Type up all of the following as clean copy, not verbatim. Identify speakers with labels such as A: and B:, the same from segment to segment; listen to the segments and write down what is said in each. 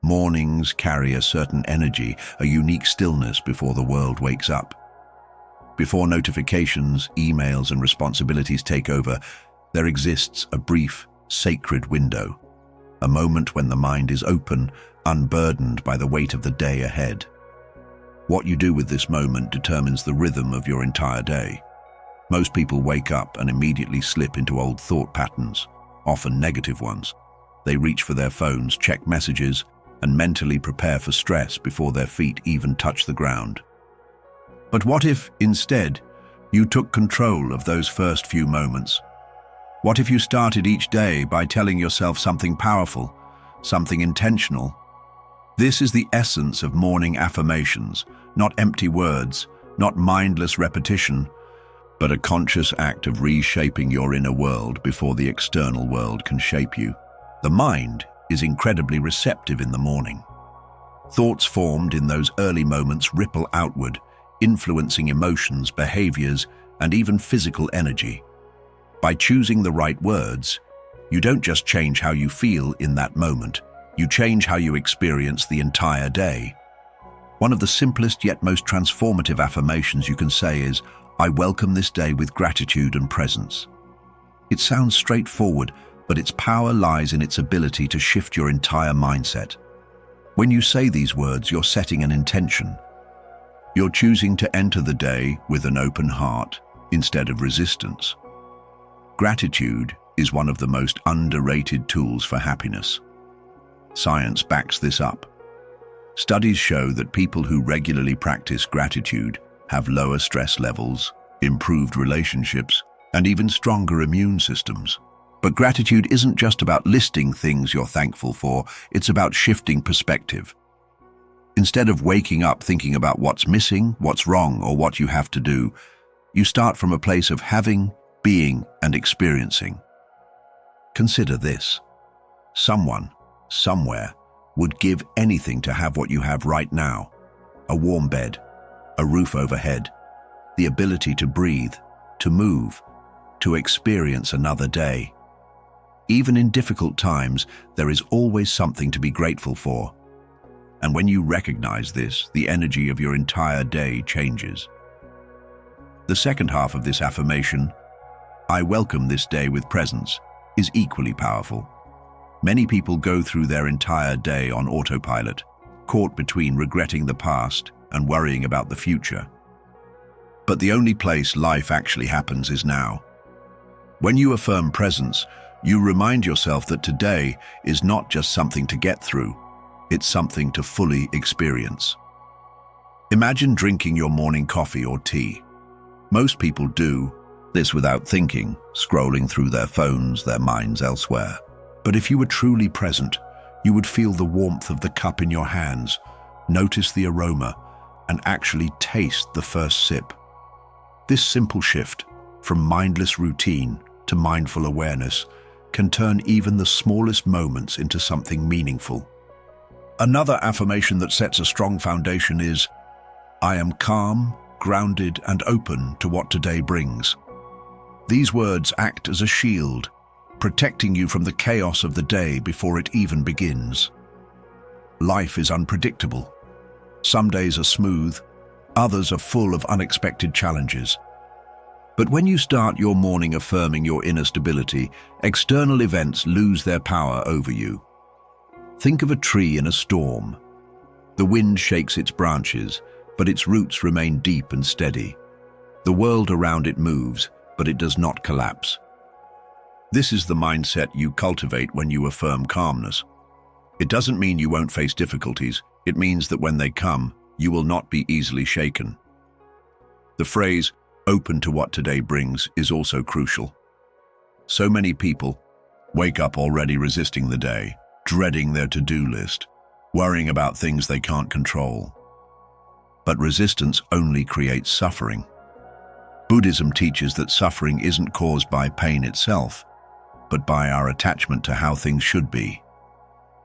A: Mornings carry a certain energy, a unique stillness before the world wakes up. Before notifications, emails, and responsibilities take over, there exists a brief, sacred window, a moment when the mind is open, unburdened by the weight of the day ahead. What you do with this moment determines the rhythm of your entire day. Most people wake up and immediately slip into old thought patterns, often negative ones. They reach for their phones, check messages, and mentally prepare for stress before their feet even touch the ground. But what if, instead, you took control of those first few moments? What if you started each day by telling yourself something powerful, something intentional? This is the essence of morning affirmations, not empty words, not mindless repetition, but a conscious act of reshaping your inner world before the external world can shape you. The mind is incredibly receptive in the morning. Thoughts formed in those early moments ripple outward, influencing emotions, behaviors, and even physical energy. By choosing the right words, you don't just change how you feel in that moment, you change how you experience the entire day. One of the simplest yet most transformative affirmations you can say is, "I welcome this day with gratitude and presence." It sounds straightforward, but its power lies in its ability to shift your entire mindset. When you say these words, you're setting an intention. You're choosing to enter the day with an open heart instead of resistance. Gratitude is one of the most underrated tools for happiness. Science backs this up. Studies show that people who regularly practice gratitude have lower stress levels, improved relationships, and even stronger immune systems. But gratitude isn't just about listing things you're thankful for, it's about shifting perspective. Instead of waking up thinking about what's missing, what's wrong, or what you have to do, you start from a place of having, being, and experiencing. Consider this. Someone, somewhere, would give anything to have what you have right now. A warm bed, a roof overhead, the ability to breathe, to move, to experience another day. Even in difficult times, there is always something to be grateful for. And when you recognize this, the energy of your entire day changes. The second half of this affirmation, "I welcome this day with presence," is equally powerful. Many people go through their entire day on autopilot, caught between regretting the past and worrying about the future. But the only place life actually happens is now. When you affirm presence, you remind yourself that today is not just something to get through, it's something to fully experience. Imagine drinking your morning coffee or tea. Most people do this without thinking, scrolling through their phones, their minds elsewhere. But if you were truly present, you would feel the warmth of the cup in your hands, notice the aroma, and actually taste the first sip. This simple shift, from mindless routine to mindful awareness, can turn even the smallest moments into something meaningful. Another affirmation that sets a strong foundation is, "I am calm, grounded, and open to what today brings." These words act as a shield, protecting you from the chaos of the day before it even begins. Life is unpredictable. Some days are smooth, others are full of unexpected challenges. But when you start your morning affirming your inner stability, external events lose their power over you. Think of a tree in a storm. The wind shakes its branches, but its roots remain deep and steady. The world around it moves, but it does not collapse. This is the mindset you cultivate when you affirm calmness. It doesn't mean you won't face difficulties. It means that when they come, you will not be easily shaken. The phrase, "open to what today brings," is also crucial. So many people wake up already resisting the day, dreading their to-do list, worrying about things they can't control. But resistance only creates suffering. Buddhism teaches that suffering isn't caused by pain itself, but by our attachment to how things should be.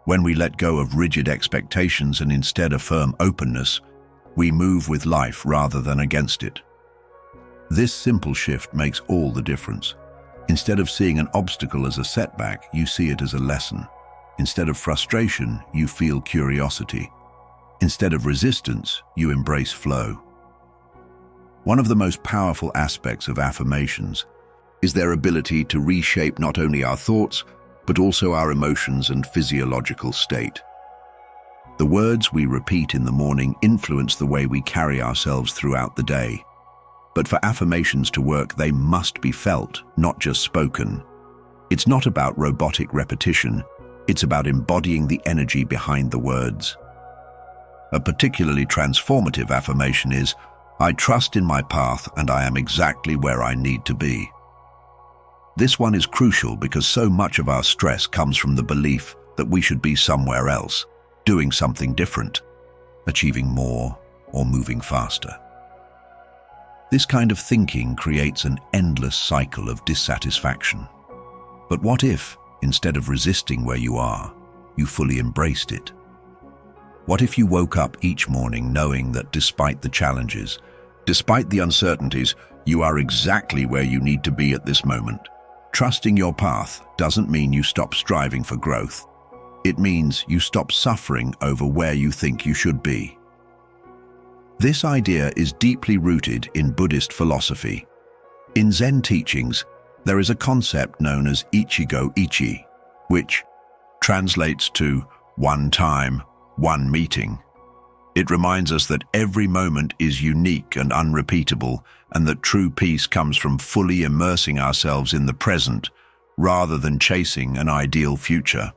A: When we let go of rigid expectations and instead affirm openness, we move with life rather than against it. This simple shift makes all the difference. Instead of seeing an obstacle as a setback, you see it as a lesson. Instead of frustration, you feel curiosity. Instead of resistance, you embrace flow. One of the most powerful aspects of affirmations is their ability to reshape not only our thoughts, but also our emotions and physiological state. The words we repeat in the morning influence the way we carry ourselves throughout the day. But for affirmations to work, they must be felt, not just spoken. It's not about robotic repetition, it's about embodying the energy behind the words. A particularly transformative affirmation is, "I trust in my path and I am exactly where I need to be." This one is crucial because so much of our stress comes from the belief that we should be somewhere else, doing something different, achieving more, or moving faster. This kind of thinking creates an endless cycle of dissatisfaction. But what if, instead of resisting where you are, you fully embraced it? What if you woke up each morning knowing that despite the challenges, despite the uncertainties, you are exactly where you need to be at this moment? Trusting your path doesn't mean you stop striving for growth. It means you stop suffering over where you think you should be. This idea is deeply rooted in Buddhist philosophy. In Zen teachings, there is a concept known as Ichigo Ichi, which translates to one time, one meeting. It reminds us that every moment is unique and unrepeatable, and that true peace comes from fully immersing ourselves in the present, rather than chasing an ideal future.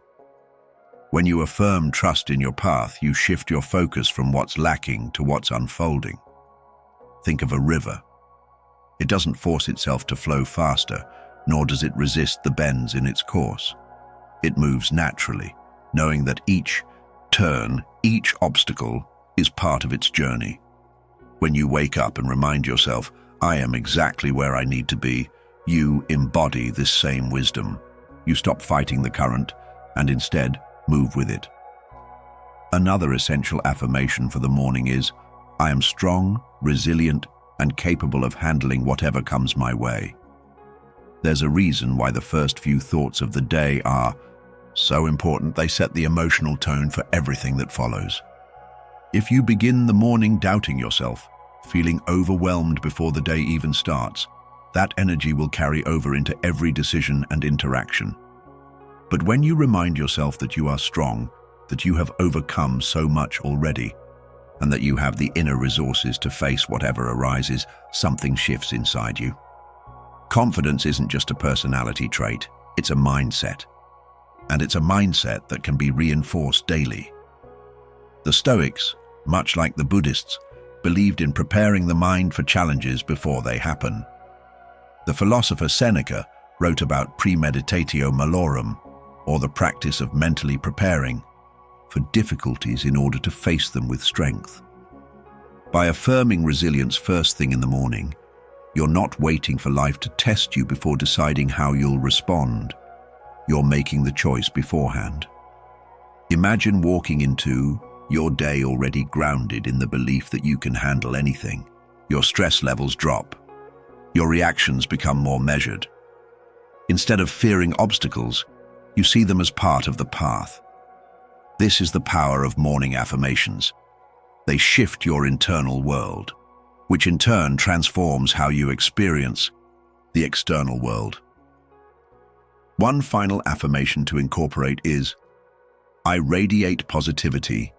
A: When you affirm trust in your path, you shift your focus from what's lacking to what's unfolding. Think of a river. It doesn't force itself to flow faster, nor does it resist the bends in its course. It moves naturally, knowing that each turn, each obstacle, is part of its journey. When you wake up and remind yourself, "I am exactly where I need to be," you embody this same wisdom. You stop fighting the current and instead move with it. Another essential affirmation for the morning is, "I am strong, resilient, and capable of handling whatever comes my way." There's a reason why the first few thoughts of the day are so important. They set the emotional tone for everything that follows. If you begin the morning doubting yourself, feeling overwhelmed before the day even starts, that energy will carry over into every decision and interaction. But when you remind yourself that you are strong, that you have overcome so much already, and that you have the inner resources to face whatever arises, something shifts inside you. Confidence isn't just a personality trait, it's a mindset. And it's a mindset that can be reinforced daily. The Stoics, much like the Buddhists, believed in preparing the mind for challenges before they happen. The philosopher Seneca wrote about premeditatio malorum, or the practice of mentally preparing for difficulties in order to face them with strength. By affirming resilience first thing in the morning, you're not waiting for life to test you before deciding how you'll respond. You're making the choice beforehand. Imagine walking into your day already grounded in the belief that you can handle anything. Your stress levels drop. Your reactions become more measured. Instead of fearing obstacles, you see them as part of the path. This is the power of morning affirmations. They shift your internal world, which in turn transforms how you experience the external world. One final affirmation to incorporate is, "I radiate positivity,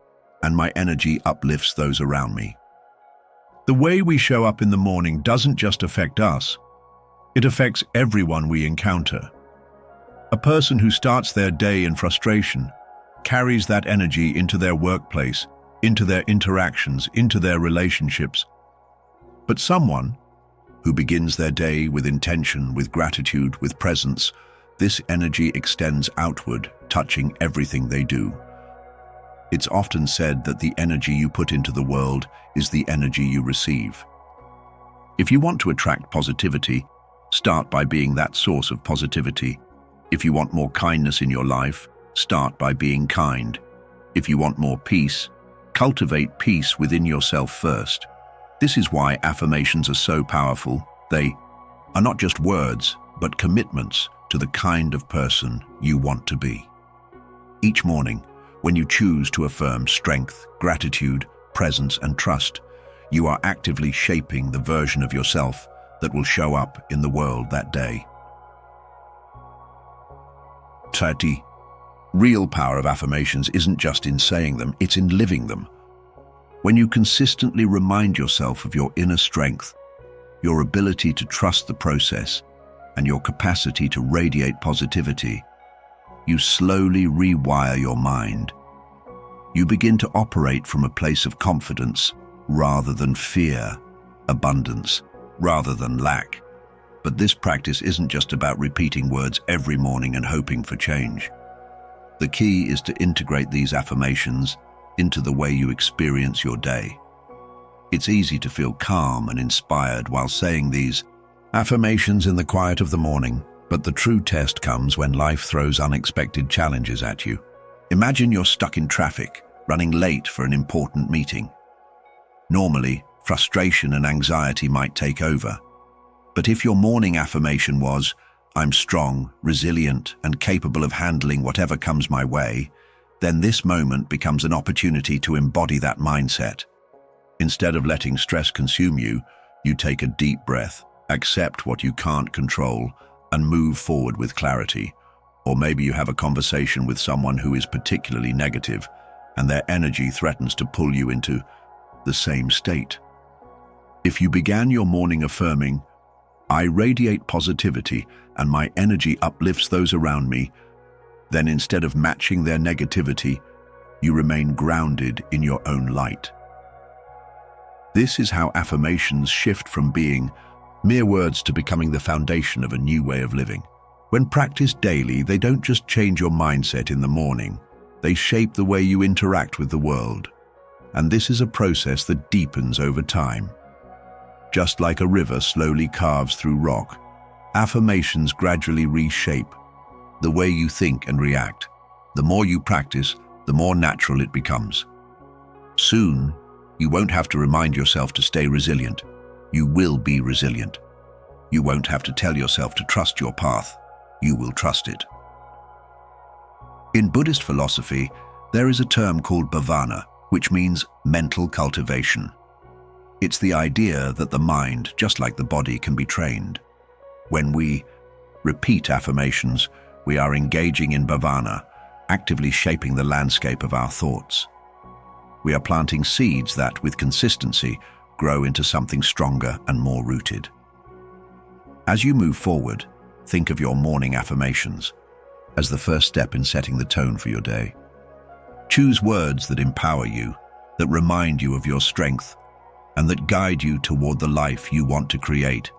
A: and my energy uplifts those around me." The way we show up in the morning doesn't just affect us, it affects everyone we encounter. A person who starts their day in frustration carries that energy into their workplace, into their interactions, into their relationships. But someone who begins their day with intention, with gratitude, with presence, this energy extends outward, touching everything they do. It's often said that the energy you put into the world is the energy you receive. If you want to attract positivity, start by being that source of positivity. If you want more kindness in your life, start by being kind. If you want more peace, cultivate peace within yourself first. This is why affirmations are so powerful. They are not just words, but commitments to the kind of person you want to be. Each morning, when you choose to affirm strength, gratitude, presence, and trust, you are actively shaping the version of yourself that will show up in the world that day. 30. Real power of affirmations isn't just in saying them, it's in living them. When you consistently remind yourself of your inner strength, your ability to trust the process, and your capacity to radiate positivity, you slowly rewire your mind. You begin to operate from a place of confidence rather than fear, abundance rather than lack. But this practice isn't just about repeating words every morning and hoping for change. The key is to integrate these affirmations into the way you experience your day. It's easy to feel calm and inspired while saying these affirmations in the quiet of the morning, but the true test comes when life throws unexpected challenges at you. Imagine you're stuck in traffic, running late for an important meeting. Normally, frustration and anxiety might take over. But if your morning affirmation was, "I'm strong, resilient, and capable of handling whatever comes my way," then this moment becomes an opportunity to embody that mindset. Instead of letting stress consume you, you take a deep breath, accept what you can't control, and move forward with clarity. Or maybe you have a conversation with someone who is particularly negative, and their energy threatens to pull you into the same state. If you began your morning affirming, "I radiate positivity and my energy uplifts those around me," then instead of matching their negativity, you remain grounded in your own light. This is how affirmations shift from being mere words to becoming the foundation of a new way of living. When practiced daily, they don't just change your mindset in the morning, they shape the way you interact with the world. And this is a process that deepens over time. Just like a river slowly carves through rock, affirmations gradually reshape the way you think and react. The more you practice, the more natural it becomes. Soon, you won't have to remind yourself to stay resilient. You will be resilient. You won't have to tell yourself to trust your path. You will trust it. In Buddhist philosophy, there is a term called bhavana, which means mental cultivation. It's the idea that the mind, just like the body, can be trained. When we repeat affirmations, we are engaging in bhavana, actively shaping the landscape of our thoughts. We are planting seeds that, with consistency, grow into something stronger and more rooted. As you move forward, think of your morning affirmations as the first step in setting the tone for your day. Choose words that empower you, that remind you of your strength, and that guide you toward the life you want to create.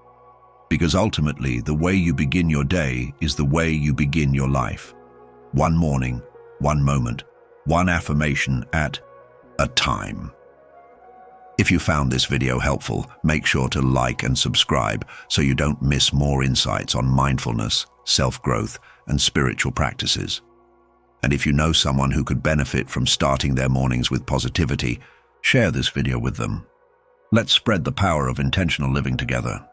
A: Because ultimately, the way you begin your day is the way you begin your life. One morning, one moment, one affirmation at a time. If you found this video helpful, make sure to like and subscribe so you don't miss more insights on mindfulness, self-growth, and spiritual practices. And if you know someone who could benefit from starting their mornings with positivity, share this video with them. Let's spread the power of intentional living together.